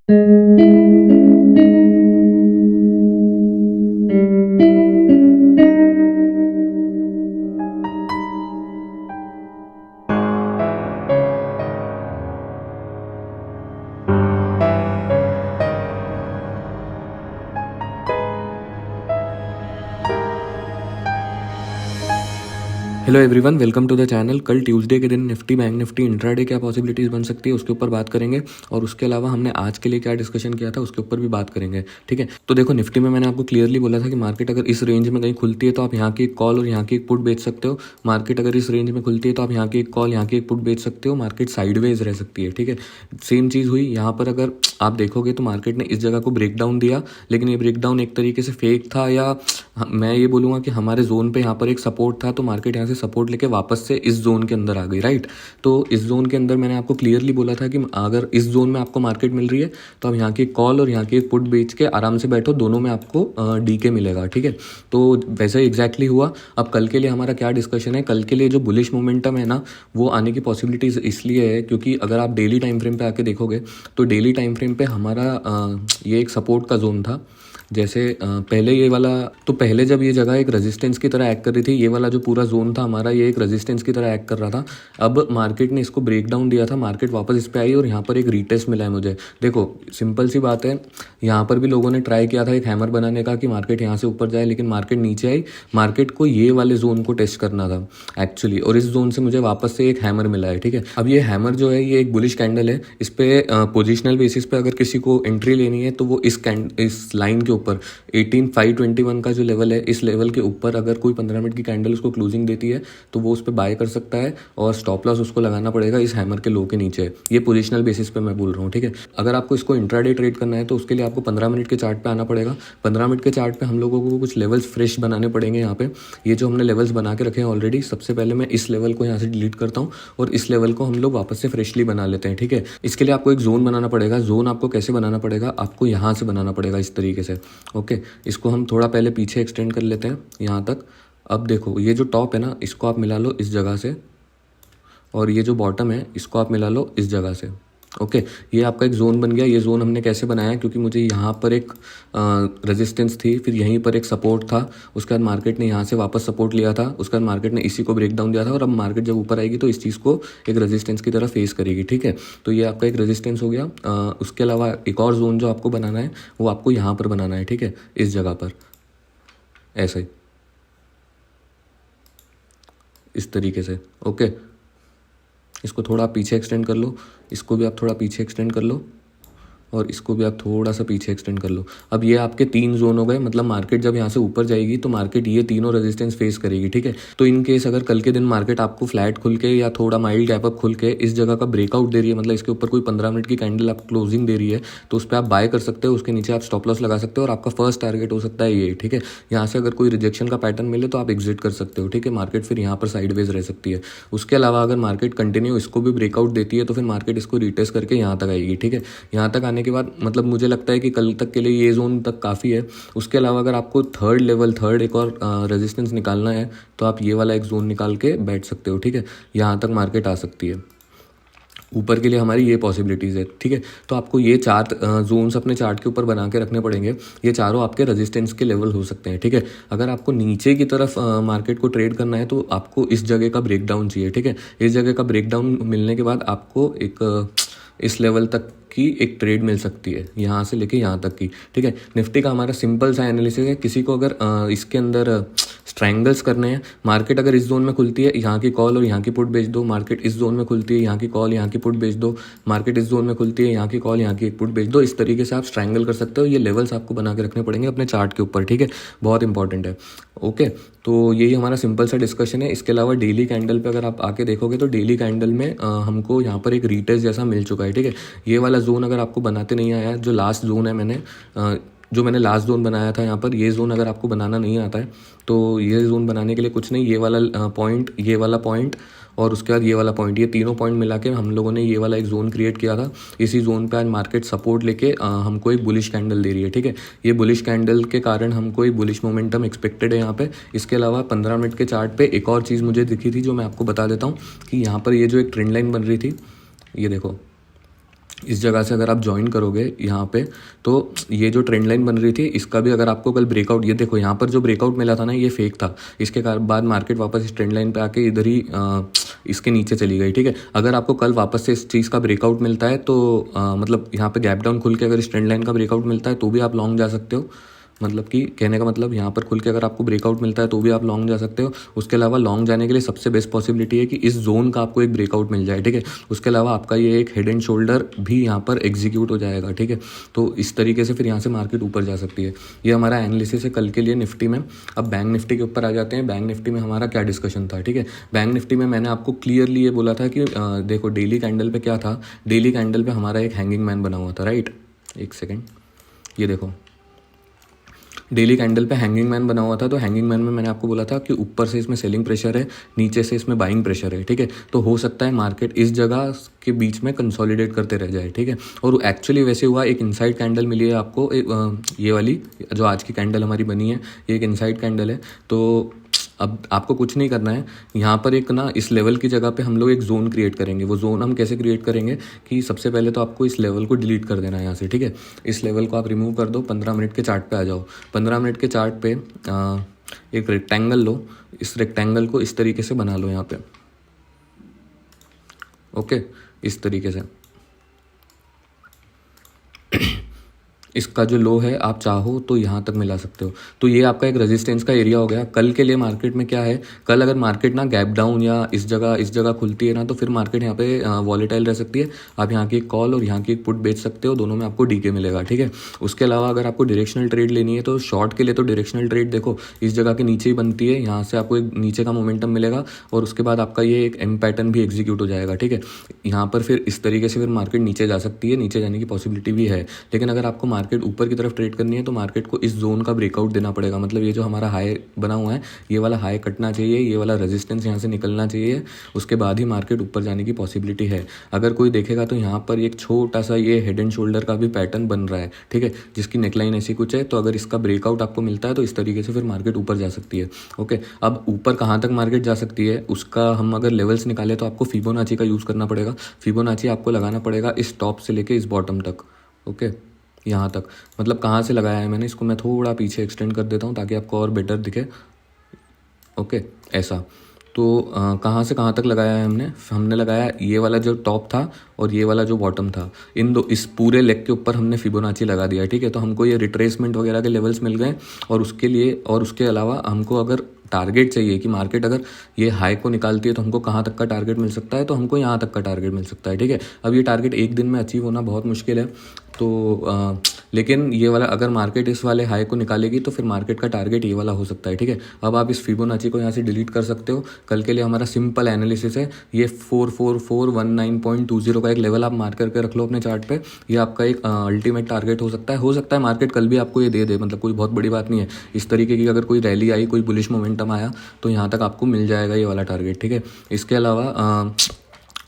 Hello everyone, welcome to the channel. कल Tuesday के दिन निफ्टी बैंक निफ्टी इंट्राडे क्या पॉसिबिलिटीज़ बन सकती है उसके ऊपर बात करेंगे, और उसके अलावा हमने आज के लिए क्या डिस्कशन किया था उसके ऊपर भी बात करेंगे। ठीक है, तो देखो निफ्टी में मैंने आपको क्लियरली बोला था कि मार्केट अगर इस रेंज में कहीं खुलती है तो आप यहाँ की एक कॉल और यहाँ की एक पुट बेच सकते हो। मार्केट अगर इस रेंज में खुलती है तो आप यहाँ की एक कॉल यहाँ की एक पुट बेच सकते हो। मार्केट साइडवेज रह सकती है। ठीक है, सेम चीज़ हुई यहाँ पर। अगर आप देखोगे तो मार्केट ने इस जगह को ब्रेक डाउन दिया, लेकिन ये ब्रेक डाउन एक तरीके से फेक था, या मैं ये बोलूँगा कि हमारे जोन पे यहाँ पर एक सपोर्ट था, तो मार्केट यहाँ से सपोर्ट लेके वापस से इस जोन के अंदर आ गई। राइट, तो इस जोन के अंदर मैंने आपको क्लियरली बोला था कि अगर इस जोन में आपको मार्केट मिल रही है तो आप यहाँ की कॉल और यहाँ की एक पुट बेच के आराम से बैठो, दोनों में आपको डीके मिलेगा। ठीक है, तो वैसे ही एग्जैक्टली हुआ। अब कल के लिए हमारा क्या डिस्कशन है, कल के लिए जो बुलिश मोमेंटम है ना, वो आने की पॉसिबिलिटीज़ इसलिए है क्योंकि अगर आप डेली टाइम फ्रेम पे आके देखोगे तो डेली टाइम फ्रेम पे हमारा ये एक सपोर्ट का जोन था। जैसे पहले ये वाला, तो पहले जब ये जगह एक रेजिस्टेंस की तरह एक्ट कर रही थी, ये वाला जो पूरा जोन था हमारा ये एक रेजिस्टेंस की तरह एक्ट कर रहा था। अब मार्केट ने इसको ब्रेक डाउन दिया था, मार्केट वापस इस पे आई और यहाँ पर एक रीटेस्ट मिला है मुझे। देखो सिंपल सी बात है, यहाँ पर भी लोगों ने ट्राई किया था एक हैमर बनाने का कि मार्केट यहाँ से ऊपर जाए, लेकिन मार्केट नीचे आई। मार्केट को ये वाले जोन को टेस्ट करना था एक्चुअली, और इस जोन से मुझे वापस से एक हैमर मिला है। ठीक है, अब ये हैमर जो है ये एक बुलिश कैंडल है। इस पे पोजिशनल बेसिस पे अगर किसी को एंट्री लेनी है तो वो इस लाइन के ऊपर 18521 का जो लेवल है, इस लेवल के ऊपर अगर कोई 15 मिनट की कैंडल उसको क्लोजिंग देती है तो वो उस पर बाय कर सकता है, और स्टॉप लॉस उसको लगाना पड़ेगा इस हैमर के लो के नीचे। ये पोजिशनल बेसिस पे मैं बोल रहा हूँ। ठीक है, अगर आपको इसको इंट्राडे ट्रेड करना है तो उसके लिए आपको 15 मिनट के चार्ट पे आना पड़ेगा। 15 मिनट के चार्ट पे हम लोगों को कुछ लेवल्स फ्रेश बनाने पड़ेंगे। यहाँ पे ये जो हमने लेवल्स बना के रखे हैं ऑलरेडी, सबसे पहले मैं इस लेवल को यहाँ से डिलीट करता हूँ और इस लेवल को हम लोग वापस से फ्रेशली बना लेते हैं। ठीक है, इसके लिए आपको एक जोन बनाना पड़ेगा। जोन आपको कैसे बनाना पड़ेगा, आपको यहाँ से बनाना पड़ेगा इस तरीके से। ओके, इसको हम थोड़ा पहले पीछे एक्सटेंड कर लेते हैं यहाँ तक। अब देखो ये जो टॉप है ना, इसको आप मिला लो इस जगह से, और ये जो बॉटम है इसको आप मिला लो इस जगह से। ओके, ये आपका एक जोन बन गया। ये जोन हमने कैसे बनाया, क्योंकि मुझे यहाँ पर एक रेजिस्टेंस थी, फिर यहीं पर एक सपोर्ट था, उसके बाद मार्केट ने यहाँ से वापस सपोर्ट लिया था, उसके बाद मार्केट ने इसी को ब्रेक डाउन दिया था, और अब मार्केट जब ऊपर आएगी तो इस चीज़ को एक रेजिस्टेंस की तरह फेस करेगी। ठीक है, तो ये आपका एक रेजिस्टेंस हो गया। उसके अलावा एक और जोन जो आपको बनाना है वो आपको यहाँ पर बनाना है। ठीक है, इस जगह पर ऐसे ही इस तरीके से। ओके, इसको थोड़ा आप पीछे एक्सटेंड कर लो, इसको भी आप थोड़ा पीछे एक्सटेंड कर लो, और इसको भी आप थोड़ा सा पीछे एक्सटेंड कर लो। अब ये आपके 3 जोन हो गए, मतलब मार्केट जब यहाँ से ऊपर जाएगी तो मार्केट ये तीनों रेजिस्टेंस फेस करेगी। ठीक है, तो इन केस अगर कल के दिन मार्केट आपको फ्लैट खुल के या थोड़ा माइल्ड गैप अप खुल के इस जगह का ब्रेकआउट दे रही है, मतलब इसके ऊपर कोई 15 मिनट की कैंडल आप क्लोजिंग दे रही है, तो उस पर आप बाय कर सकते हो, उसके नीचे आप स्टॉप लॉस लगा सकते हो, और आपका फर्स्ट टारगेट हो सकता है ये। ठीक है, यहाँ से अगर कोई रिजेक्शन का पैटर्न मिले तो आप एग्जिट कर सकते हो। ठीक है, मार्केट फिर यहाँ पर साइडवेज रह सकती है। उसके अलावा अगर मार्केट कंटिन्यू इसको भी ब्रेकआउट देती है तो फिर मार्केट इसको रिटेस्ट करके यहाँ तक आएगी। ठीक है, यहाँ तक आने के बाद मतलब मुझे लगता है कि कल तक के लिए ये जोन तक काफ़ी है। उसके अलावा अगर आपको थर्ड एक और रेजिस्टेंस निकालना है तो आप ये वाला एक जोन निकाल के बैठ सकते हो। ठीक है, यहाँ तक मार्केट आ सकती है। ऊपर के लिए हमारी ये पॉसिबिलिटीज़ है। ठीक है, तो आपको ये 4 जोन्स अपने चार्ट के ऊपर बना के रखने पड़ेंगे। ये चारों आपके रेजिस्टेंस के लेवल हो सकते हैं। ठीक है, अगर आपको नीचे की तरफ मार्केट को ट्रेड करना है तो आपको इस जगह का ब्रेकडाउन चाहिए। ठीक है, इस जगह का ब्रेकडाउन मिलने के बाद आपको एक इस लेवल तक की एक ट्रेड मिल सकती है, यहाँ से लेके यहाँ तक की। ठीक है, निफ्टी का हमारा सिंपल सा एनालिसिस है। किसी को अगर इसके अंदर स्ट्रैंगल्स करने हैं, मार्केट अगर इस जोन में खुलती है यहाँ की कॉल और यहाँ की पुट बेच दो, मार्केट इस जोन में खुलती है यहाँ की कॉल यहाँ की पुट बेच दो, मार्केट इस जोन में खुलती है यहाँ की कॉल यहाँ की एक पुट बेच दो। इस तरीके से आप स्ट्रैंगल कर सकते हो। ये लेवल्स आपको बना के रखने पड़ेंगे अपने चार्ट के ऊपर। ठीक है, बहुत इंपॉर्टेंट है। ओके, तो यही हमारा सिंपल सा डिस्कशन है। इसके अलावा डेली कैंडल पे अगर आप आके देखोगे तो डेली कैंडल में हमको यहाँ पर एक रीटेस्ट जैसा मिल चुका है। ठीक है, ये वाला जोन अगर आपको बनाते नहीं आया, जो लास्ट जोन है मैंने लास्ट जोन बनाया था यहाँ पर, ये जोन अगर आपको बनाना नहीं आता है तो ये जोन बनाने के लिए कुछ नहीं, ये वाला पॉइंट, ये वाला पॉइंट और उसके बाद ये वाला पॉइंट, ये तीनों पॉइंट मिला के हम लोगों ने ये वाला एक जोन क्रिएट किया था। इसी जोन पे आज मार्केट सपोर्ट लेके हमको एक बुलिश कैंडल दे रही है। ठीक है, ये बुलिश कैंडल के कारण हमको एक बुलिश मोमेंटम एक्सपेक्टेड है यहाँ पे। इसके अलावा 15 मिनट के चार्ट पे एक और चीज़ मुझे दिखी थी जो मैं आपको बता देता हूँ कि यहाँ पर ये जो एक ट्रेंड लाइन बन रही थी, ये देखो इस जगह से अगर आप ज्वाइन करोगे यहाँ पे, तो ये जो ट्रेंड लाइन बन रही थी इसका भी अगर आपको कल ब्रेकआउट, ये देखो यहाँ पर जो ब्रेकआउट मिला था ना ये फेक था, इसके बाद मार्केट वापस इस ट्रेंड लाइन पे आके इधर ही इसके नीचे चली गई, ठीक है। अगर आपको कल वापस से इस चीज़ का ब्रेकआउट मिलता है तो मतलब यहाँ पे गैप डाउन खुल के अगर इस ट्रेंड लाइन का ब्रेकआउट मिलता है तो भी आप लॉन्ग जा सकते हो। मतलब कि कहने का मतलब यहाँ पर खुल के अगर आपको ब्रेकआउट मिलता है तो भी आप लॉन्ग जा सकते हो। उसके अलावा लॉन्ग जाने के लिए सबसे बेस्ट पॉसिबिलिटी है कि इस जोन का आपको एक ब्रेकआउट मिल जाए, ठीक है। उसके अलावा आपका ये एक हेड एंड शोल्डर भी यहाँ पर एग्जीक्यूट हो जाएगा, ठीक है। तो इस तरीके से फिर यहाँ से मार्केट ऊपर जा सकती है। ये हमारा एनालिसिस है कल के लिए निफ्टी में। अब बैंक निफ्टी के ऊपर आ जाते हैं। बैंक निफ्टी में हमारा क्या डिस्कशन था, ठीक है। बैंक निफ्टी में मैंने आपको क्लियरली ये बोला था कि देखो डेली कैंडल पे क्या था, डेली कैंडल पे हमारा एक हैंगिंग मैन बना हुआ था, राइट। एक सेकेंड, ये देखो डेली कैंडल पे हैंगिंग मैन बना हुआ था। तो हैंगिंग मैन में मैंने आपको बोला था कि ऊपर से इसमें सेलिंग प्रेशर है, नीचे से इसमें बाइंग प्रेशर है, ठीक है। तो हो सकता है मार्केट इस जगह के बीच में कंसोलिडेट करते रह जाए, ठीक है। और एक्चुअली वैसे हुआ, एक इनसाइड कैंडल मिली है आपको, ये वाली जो आज की कैंडल हमारी बनी है ये एक इनसाइड कैंडल है। तो अब आपको कुछ नहीं करना है, यहाँ पर एक ना इस लेवल की जगह पे हम लोग एक जोन क्रिएट करेंगे। वो जोन हम कैसे क्रिएट करेंगे कि सबसे पहले तो आपको इस लेवल को डिलीट कर देना है यहाँ से, ठीक है। इस लेवल को आप रिमूव कर दो, 15 मिनट के चार्ट पे आ जाओ। 15 मिनट के चार्ट पे एक रेक्टेंगल लो, इस रेक्टेंगल को इस तरीके से बना लो यहाँ पे, ओके, इस तरीके से। इसका जो लो है आप चाहो तो यहाँ तक मिला सकते हो। तो ये आपका एक रेजिस्टेंस का एरिया हो गया। कल के लिए मार्केट में क्या है, कल अगर मार्केट ना गैप डाउन या इस जगह खुलती है ना, तो फिर मार्केट यहाँ पे वॉलेटाइल रह सकती है। आप यहाँ की एक कॉल और यहाँ की एक पुट बेच सकते हो, दोनों में आपको डीके मिलेगा, ठीक है। उसके अलावा अगर आपको डायरेक्शनल ट्रेड लेनी है तो शॉर्ट के लिए तो डायरेक्शनल ट्रेड देखो इस जगह के नीचे ही बनती है, यहाँ से आपको एक नीचे का मोमेंटम मिलेगा और उसके बाद आपका ये एक एम पैटर्न भी एग्जीक्यूट हो जाएगा, ठीक है। यहाँ पर फिर इस तरीके से फिर मार्केट नीचे जा सकती है, नीचे जाने की पॉसिबिलिटी भी है। लेकिन अगर आपको मार्केट ऊपर की तरफ ट्रेड करनी है तो मार्केट को इस जोन का ब्रेकआउट देना पड़ेगा। मतलब ये जो हमारा हाई बना हुआ है ये वाला हाई कटना चाहिए, ये वाला रेजिस्टेंस यहाँ से निकलना चाहिए, उसके बाद ही मार्केट ऊपर जाने की पॉसिबिलिटी है। अगर कोई देखेगा तो यहाँ पर एक छोटा सा ये हेड एंड शोल्डर का भी पैटर्न बन रहा है, ठीक है, जिसकी नेकलाइन ऐसी कुछ है। तो अगर इसका ब्रेकआउट आपको मिलता है तो इस तरीके से फिर मार्केट ऊपर जा सकती है, ओके। अब ऊपर कहाँ तक मार्केट जा सकती है उसका हम अगर लेवल्स निकाले तो आपको फिबोनाची का यूज़ करना पड़ेगा। फिबोनाची आपको लगाना पड़ेगा इस टॉप से लेके इस बॉटम तक, ओके, यहाँ तक। मतलब कहाँ से लगाया है मैंने, इसको मैं थोड़ा पीछे एक्सटेंड कर देता हूँ ताकि आपको और बेटर दिखे, ओके, ऐसा। तो कहाँ से कहाँ तक लगाया है हमने लगाया ये वाला जो टॉप था और ये वाला जो बॉटम था, इन दो, इस पूरे लेग के ऊपर हमने फिबोनाची लगा दिया, ठीक है। तो हमको ये रिट्रेसमेंट वगैरह के लेवल्स मिल गए और उसके लिए और उसके अलावा हमको अगर टारगेट चाहिए कि मार्केट अगर ये हाई को निकालती है तो हमको कहाँ तक का टारगेट मिल सकता है, तो हमको यहाँ तक का टारगेट मिल सकता है, ठीक है। अब ये टारगेट एक दिन में अचीव होना बहुत मुश्किल है, तो लेकिन ये वाला अगर मार्केट इस वाले हाई को निकालेगी तो फिर मार्केट का टारगेट ये वाला हो सकता है, ठीक है। अब आप इस फिबोनाची को यहाँ से डिलीट कर सकते हो। कल के लिए हमारा सिंपल एनालिसिस है, ये 44419.20 का एक लेवल आप मार्क करके रख लो अपने चार्ट पे। ये आपका एक अल्टीमेट टारगेट हो सकता है मार्केट कल भी आपको ये दे दे, मतलब कोई बहुत बड़ी बात नहीं है। इस तरीके की अगर कोई रैली आई, कोई बुलिश मोमेंटम आया तो यहाँ तक आपको मिल जाएगा ये वाला टारगेट, ठीक है। इसके अलावा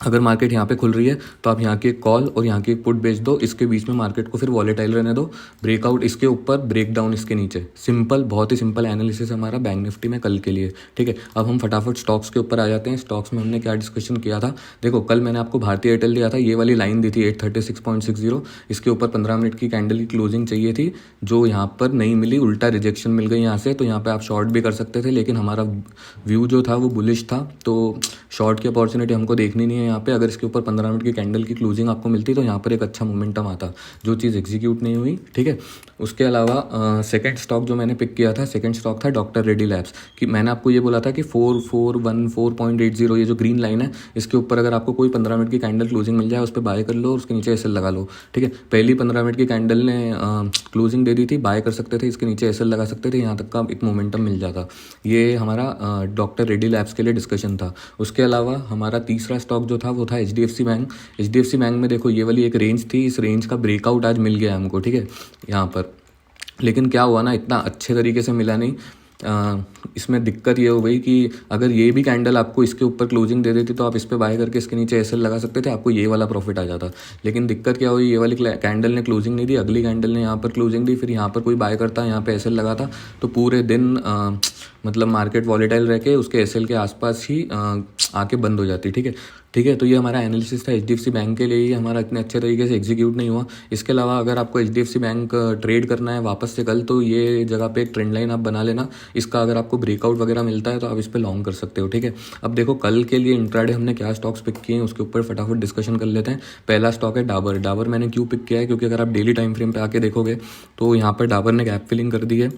अगर मार्केट यहाँ पे खुल रही है तो आप यहाँ की एक कॉल और यहाँ की एक पुट बेच दो, इसके बीच में मार्केट को फिर वॉलेटाइल रहने दो, ब्रेकआउट इसके ऊपर, ब्रेकडाउन इसके नीचे। सिंपल, बहुत ही सिंपल एनालिसिस हमारा बैंक निफ्टी में कल के लिए, ठीक है। अब हम फटाफट स्टॉक्स के ऊपर आ जाते हैं। स्टॉक्स में हमने क्या डिस्कशन किया था, देखो कल मैंने आपको भारतीय एयरटेल दिया था, ये वाली लाइन दी थी 836.60, इसके ऊपर 15 मिनट की कैंडल की क्लोजिंग चाहिए थी जो यहाँ पर नहीं मिली, उल्टा रिजेक्शन मिल गई यहाँ से। तो यहाँ पर आप शॉर्ट भी कर सकते थे लेकिन हमारा व्यू जो था वो बुलिश था, तो शॉर्ट की अपॉर्चुनिटी हमको देखनी नहीं है यहाँ पे। अगर इसके ऊपर 15 मिनट की कैंडल की क्लोजिंग आपको मिलती तो यहाँ पर एक अच्छा मोमेंटम आता, जो चीज़ एग्जीक्यूट नहीं हुई, ठीक है। उसके अलावा सेकंड स्टॉक जो मैंने पिक किया था, सेकंड स्टॉक था डॉक्टर रेड्डी लैब्स। कि मैंने आपको ये बोला था कि 4414.80 ये जो ग्रीन लाइन है इसके ऊपर अगर आपको कोई 15 मिनट की कैंडल क्लोजिंग मिल जाए उस पर बाय कर लो और उसके नीचे एसएल लगा लो, ठीक है। पहली 15 मिनट की कैंडल ने क्लोजिंग दे दी थी, बाय कर सकते थे, इसके नीचे एसएल लगा सकते थे, यहाँ तक का एक मोमेंटम मिल जाता। ये हमारा डॉक्टर रेड्डी लैब्स के लिए डिस्कशन था। उसके अलावा हमारा तीसरा स्टॉक जो था वो था एचडीएफसी बैंक। एचडीएफसी बैंक में देखो ये वाली एक रेंज थी, इस रेंज का ब्रेकआउट आज मिल गया हमको, ठीक है, यहाँ पर। लेकिन क्या हुआ ना, इतना अच्छे तरीके से मिला नहीं। इसमें दिक्कत ये हो गई कि अगर ये भी कैंडल आपको इसके ऊपर क्लोजिंग दे देती तो आप इस पे बाय करके इसके नीचे एसएल लगा सकते थे, आपको ये वाला प्रॉफिट आ जाता। लेकिन दिक्कत क्या हुई, ये वाली कैंडल ने क्लोजिंग नहीं दी, अगली कैंडल ने यहाँ पर क्लोजिंग दी, फिर यहाँ पर कोई बाय करता, यहाँ पे एसएल लगाता, तो पूरे दिन मतलब मार्केट वॉलेटाइल रह के उसके एसएल के आसपास ही आके बंद हो जाती, ठीक है। ठीक है। तो ये हमारा एनालिसिस था HDFC बैंक के लिए, ही हमारा इतने अच्छे तरीके से एग्जीक्यूट नहीं हुआ। इसके अलावा अगर आपको HDFC बैंक ट्रेड करना है वापस से कल, तो ये जगह पे एक ट्रेंड लाइन आप बना लेना। इसका अगर आपको ब्रेकआउट वगैरह मिलता है तो आप इस पर लॉन्ग कर सकते हो, ठीक है। अब देखो कल के लिए इंट्राडे हमने क्या स्टॉक्स पिक किए हैं उसके ऊपर फटाफट डिस्कशन कर लेते हैं। पहला स्टॉक है डाबर। डाबर मैंने क्यों पिक किया है, क्योंकि अगर आप डेली टाइम फ्रेम पे आके देखोगे तो यहाँ पर डाबर ने गैप फिलिंग कर दी है।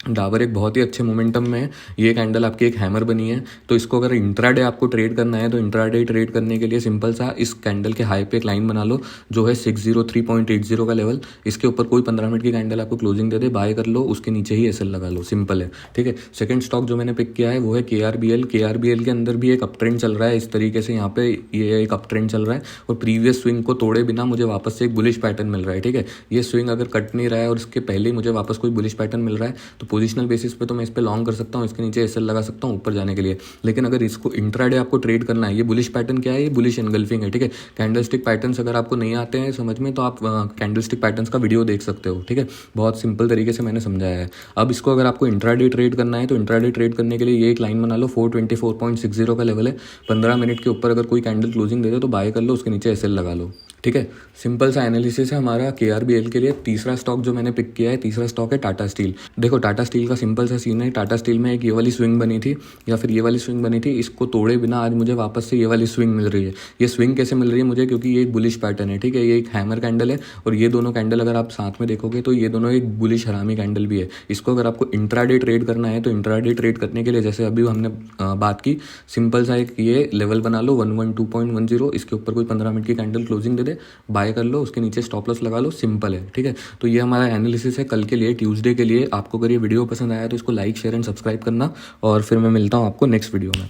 डाबर एक बहुत ही अच्छे मोमेंटम में है। ये कैंडल आपकी एक हैमर बनी है, तो इसको अगर इंट्राडे आपको ट्रेड करना है तो इंट्राडे ट्रेड करने के लिए सिंपल सा इस कैंडल के हाई पे एक लाइन बना लो जो है 603.80 का लेवल। इसके ऊपर कोई 15 मिनट की कैंडल आपको क्लोजिंग दे दे, बाय कर लो, उसके नीचे ही एसएल लगा लो, सिंपल है, ठीक है। सेकंड स्टॉक जो मैंने पिक किया है वो है KRBL। KRBL के अंदर भी एक अप ट्रेंड चल रहा है इस तरीके से, यहाँ पे ये एक अप ट्रेंड चल रहा है और प्रीवियस स्विंग को तोड़े बिना मुझे वापस से एक बुलिश पैटर्न मिल रहा है, ठीक है। ये स्विंग अगर कट नहीं रहा है और इसके पहले ही मुझे वापस कोई बुलिश पैटर्न मिल रहा है तो पोजिशनल बेसिस पे तो मैं इस पे लॉन्ग कर सकता हूँ, इसके नीचे एसएल लगा सकता हूँ ऊपर जाने के लिए। लेकिन अगर इसको इंट्राडे आपको ट्रेड करना है, ये बुलिश पैटर्न क्या है, ये बुलिश एनगल्फिंग है, ठीक है। कैंडलस्टिक पैटर्न्स अगर आपको नहीं आते हैं समझ में तो आप कैंडलस्टिक पैटर्न्स का वीडियो देख सकते हो, ठीक है। बहुत सिंपल तरीके से मैंने समझाया है। अब इसको अगर आपको इंट्राडे ट्रेड करना है तो इंट्राडे ट्रेड करने के लिए ये एक लाइन बना लो, 424.60 का लेवल है। 15 मिनट के ऊपर अगर कोई कैंडल क्लोजिंग दे दे तो बाय कर लो, उसके नीचे एसएल लगा लो, ठीक है। सिंपल सा एनालिसिस है हमारा KRBL के लिए। तीसरा स्टॉक जो मैंने पिक किया है, तीसरा स्टॉक है टाटा स्टील। देखो टाटा स्टील का सिंपल सा सीन है, टाटा स्टील में एक ये वाली स्विंग बनी थी या फिर ये वाली स्विंग बनी थी, इसको तोड़े बिना आज मुझे वापस से ये वाली स्विंग मिल रही है। ये स्विंग कैसे मिल रही है मुझे, क्योंकि ये एक बुलिश पैटर्न है, ठीक है। ये एक हैमर कैंडल है और ये दोनों कैंडल अगर आप साथ में देखोगे तो ये दोनों एक बुलिश हरामी कैंडल भी है। इसको अगर आपको इंट्राडे ट्रेड करना है तो इंट्राडे ट्रेड करने के लिए जैसे अभी हमने बात की, सिंपल सा एक ये लेवल बना लो 112.10, इसके ऊपर कोई 15 मिनट की कैंडल क्लोजिंग दे दे, बाय कर लो, उसके नीचे स्टॉप लॉस लगा लो, सिंपल है, ठीक है। तो ये हमारा एनालिसिस है कल के लिए, ट्यूसडे के लिए। आपको अगर ये वीडियो पसंद आया तो इसको लाइक शेयर एंड सब्सक्राइब करना और फिर मैं मिलता हूँ आपको नेक्स्ट वीडियो में।